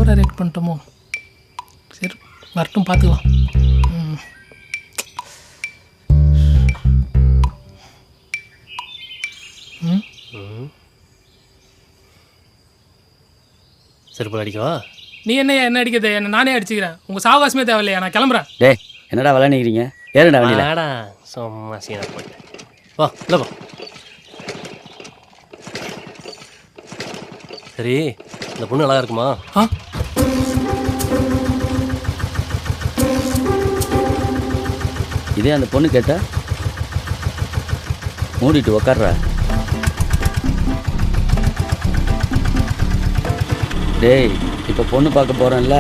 ஓவராக ரியாக்ட் பண்ணிட்டோமோ? சரி வரட்டும், பார்த்துக்கலாம். செருப்பு அடிக்கவா? நீ என்ன அடிக்கிறது? என்ன நானே அடிச்சுக்கிறேன். உங்கள் சாவகாசமே தேவையில்லையா? நான் கிளம்புறேன். டேய் என்னடா விளையாடுறீங்க? ஏறடா வண்டியில். ஆடா சும்மா சீனா போட்டேன். வா இல்லை வா. சரி இந்த பொண்ணு நல்லா இருக்குமா? இதே அந்த பொண்ணு கேட்டா மூடிட்டு உக்காடுறா. டேய் இப்போ பொண்ணு பார்க்க போகிறேன்ல,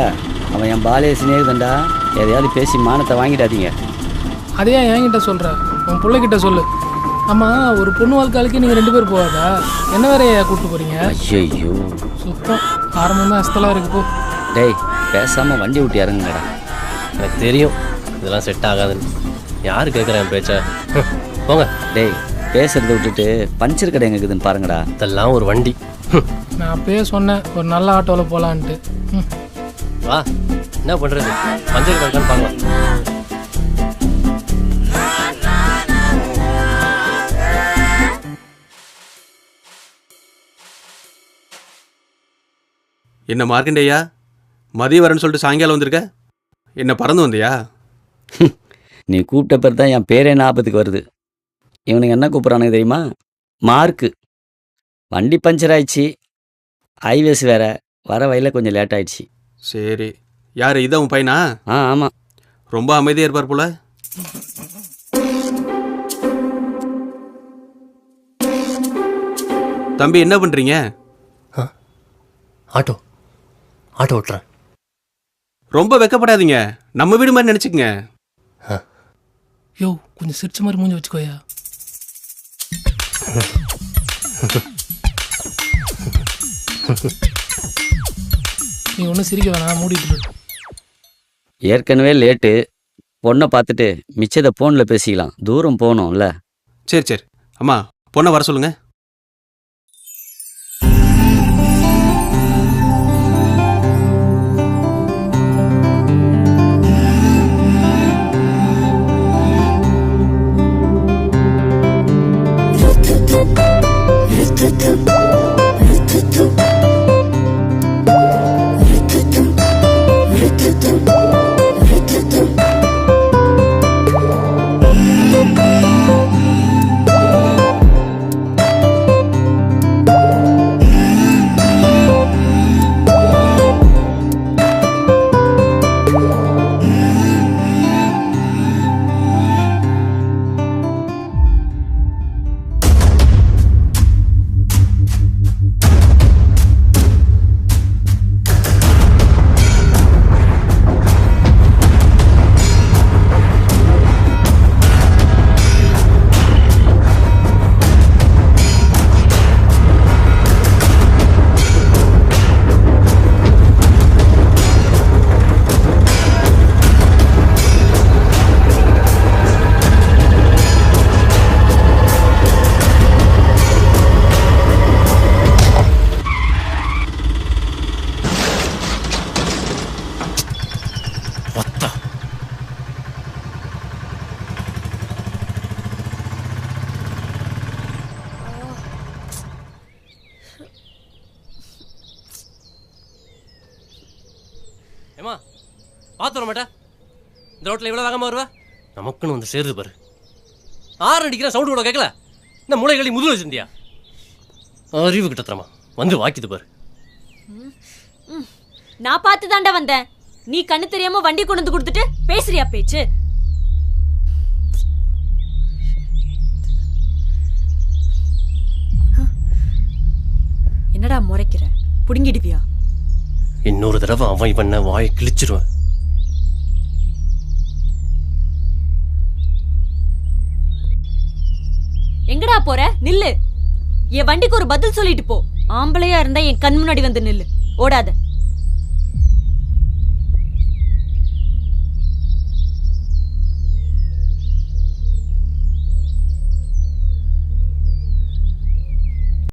அவன் என் பாலைய சிநேகிதண்டா. எதையாவது பேசி மானத்தை வாங்கிடாதீங்க. அதையா என்கிட்ட சொல்கிற? உன் பிள்ளைகிட்ட சொல்லு. ஆமாம், ஒரு பொண்ணு வாழ்க்கைக்கு நீங்கள் 2 பேர் போகாதா? என்ன வேறையா கூப்பிட்டு போகிறீங்க? ஐயோ சுத்தம் ஆரம்பம் தான் அஸ்தலாக இருக்கு. போ. டேய் பேசாமல் வண்டி விட்டு இறங்குங்கடா. எனக்கு தெரியும் இதெல்லாம் செட் ஆகாதுன்னு. யார் கேட்குறேன் என் பேச்சா? போங்க. டேய் பேசுறதை விட்டுட்டு பஞ்சர் கடை எங்கே இருக்குதுன்னு பாருங்கடா. இதெல்லாம் ஒரு வண்டி. நான் அப்பயே சொன்னேன் ஒரு நல்ல ஆட்டோவில் போகலான்ட்டு. வா என்ன பண்ணுறது, பஞ்சர் கடைக்கான்னு பார்க்கலாம். என்ன மார்க்கண்டேயா, மதியம் வரேன்னு சொல்லிட்டு சாயங்காலம் வந்திருக்க? என்ன பறந்து வந்தியா? நீ கூப்பிட்ட பேர் தான் என் பேரே ஞாபகத்துக்கு வருது. இவனுக்கு என்ன கூப்பிட்றானுங்க தெரியுமா? மார்க்கு. வண்டி பஞ்சர் ஆயிடுச்சு, ஹைவேஸ் வேற, வர வயலில் கொஞ்சம் லேட் ஆயிடுச்சு. சரி, யார் இதான் உன் பையனா? ஆமாம். ரொம்ப அமைதியாக இருப்பார் போல. தம்பி என்ன பண்ணுறீங்க? ஆட்டோ ஓட்டுறேன். ரொம்ப வெக்கப்படாதீங்க, நம்ம வீடு மாதிரி நினச்சிக்கங்க. யோ கொஞ்சம் சிரிச்ச மாதிரி மூஞ்சி வச்சுக்கோயா. நீ ஒன்றும் சிரிக்க வேணாம், மூடிட்டு. ஏற்கனவே லேட்டு. பொண்ணை பார்த்துட்டு மிச்சத்தை ஃபோனில் பேசிக்கலாம். தூரம் போகணும்ல. சரி அம்மா பொண்ணை வர சொல்லுங்க. ஏமா பார்த்து வர மாட்டா? இந்த ரோட்டில் இவ்வளோ வேகமாக வருவா? நமக்குன்னு வந்து சேருது பாரு. ஆறு அடிக்கிற சவுண்டு கூட கேட்கல. இந்த மூளைகளி முதுகு வச்சிருந்தியா? அறிவு கிட்டத்தரமா வந்து வாக்கிது பாரு. நான் பார்த்து தாண்டா வந்தேன். நீ கண்ணு தெரியாம வண்டி கொண்டு வந்து கொடுத்துட்டு பேசுறியா பேச்சு? என்னடா முறைக்கிற? புடுங்கிடுவியா? இன்னொரு தடவை அவன் பண்ண வாயை கிழிச்சிருவேன். எங்கடா போற? நில்லு. என் வண்டிக்கு ஒரு பதில் சொல்லிட்டு போ. ஆம்பளையா இருந்தா என் கண் முன்னாடி வந்து நில்லு. ஓடாத.